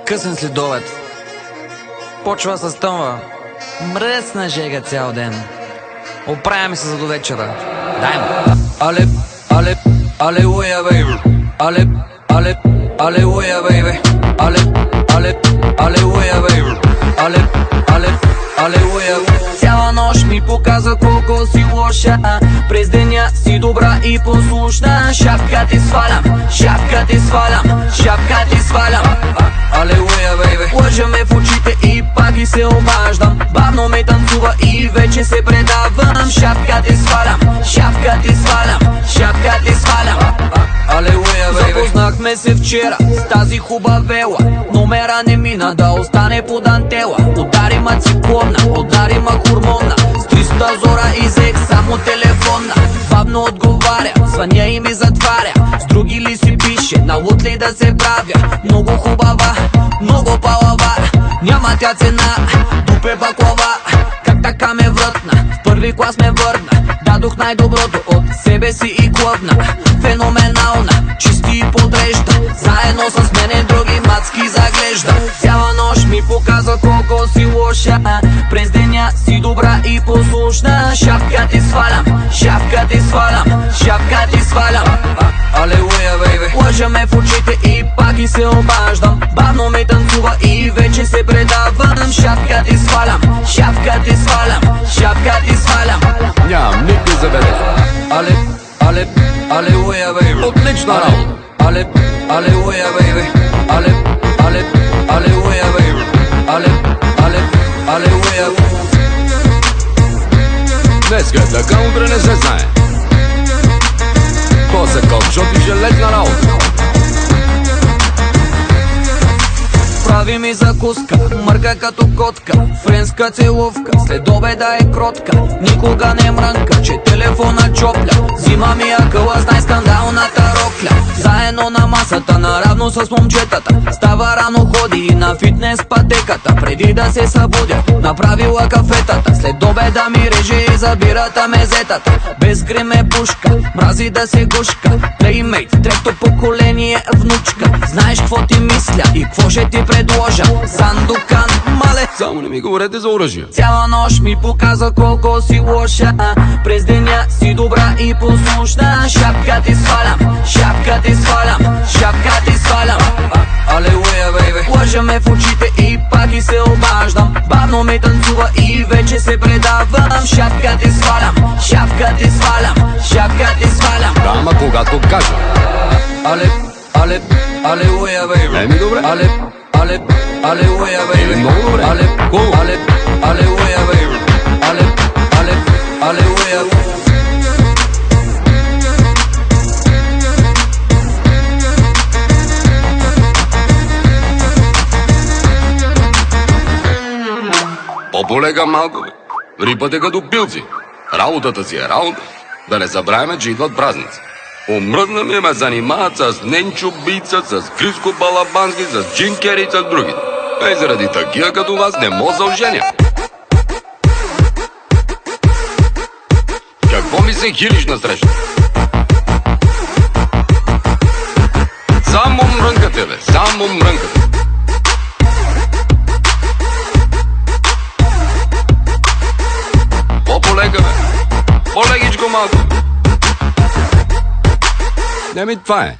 Късен следобед. Почва с тъмва. Мръсна жега цял ден. Оправяме се за до вечера. Дай му. Алелуя, бейби. Алелуя, бейби. Алелуя, бейби. Алелуя. Цяла нощ ми показа колко си лоша. През деня си добра и послушна. Шапка ти свалям, шапка ти свалям, шапка ти свалям. Алелуя, бейби. Лъжа ме в очите и пак и се обаждам. Бавно ме танцува и вече се предавам. Шапка ти свалям, шапка ти свалям, шапка ти свалям. Алелуя, бейби. Запознахме се вчера с тази хубавела. Номера не мина да остане по дантела. Удари ма циклонна, удари ма хормонна. С 300 зора изех само телефонна. Бавно отговаря, звъня и ми затваря. С други ли си пише, на лут ли да се правя. Много хубава, много палава. Няма тя цена, дупе баклава. Как така ме врътна, в първи клас ме върна. Дадох най-доброто от себе си и клъвна. Феноменална, чисти и подрежда. Заедно с мене други мацки заглежда. Цяла нощ ми показва колко си лоша. През деня си добра и послушна. Шапка ти свалям, шапка ти свалям, шапка ти свалям. Алелуя, бейби. Лъжа ме в очите и пак и се обаждам. Бавно ме танцува и вече се предавам. Шапка ти свалям, шапка ти свалям, шапка ти свалям. Нямам никакви забележки. Алелуя, бейби. Отлична работа. Алелуя, бейби. Алелуя, бейби. Алелуя. Днеска е така, утре не се знае. После кокшот и железна работа. Прави ми закуска, мърка като котка. Френска целувка, след обеда е кротка. Никога не мрънка, че телефона чопля. Взима ми акъла с най-скандалната рокля. Заедно на масата, наравно с момчетата. Става рано, ходи и на фитнес пътеката. Преди да се събудя, направила кафетата. След обеда ми реже и забирата мезетата. Без грим е пушка, мрази да се гушка. Плеймейт, трето поколение внучка. Знаеш какво ти мисля и какво ще ти предложа. Сандукан, мале. Само не ми говорете за оръжие. Цяла нощ ми показа колко си лоша. През деня си добра и послушна. Шапка ти свалям, шапка ти свалям, шапка ти свалям. Алелуя, бейби. Лъжа ме в очите и пак и се обаждам. Бавно ме танцува и вече се предавам. Шапка ти свалям, шапка ти свалям, шапка ти свалям. Ама когато кажа. Алелуя, бейби. Еми добре. Алелуя, бейби. Много добре. Алелуя, бейби. Алелуя. По-полега малко, бе. Рипате като пилци. Работата си е работа. Да не забравяме, че идват празници. Омръзна ми ме занимават с Ненчо Бица, с Криско Балабански, с Джим Кери и с други. И заради такива като вас не мога да оженя. Какво ми се хилиш насреща? Само мрънкате, бе, само мрънкате. По-полега, бе. По-легичко малко. Не ми това е.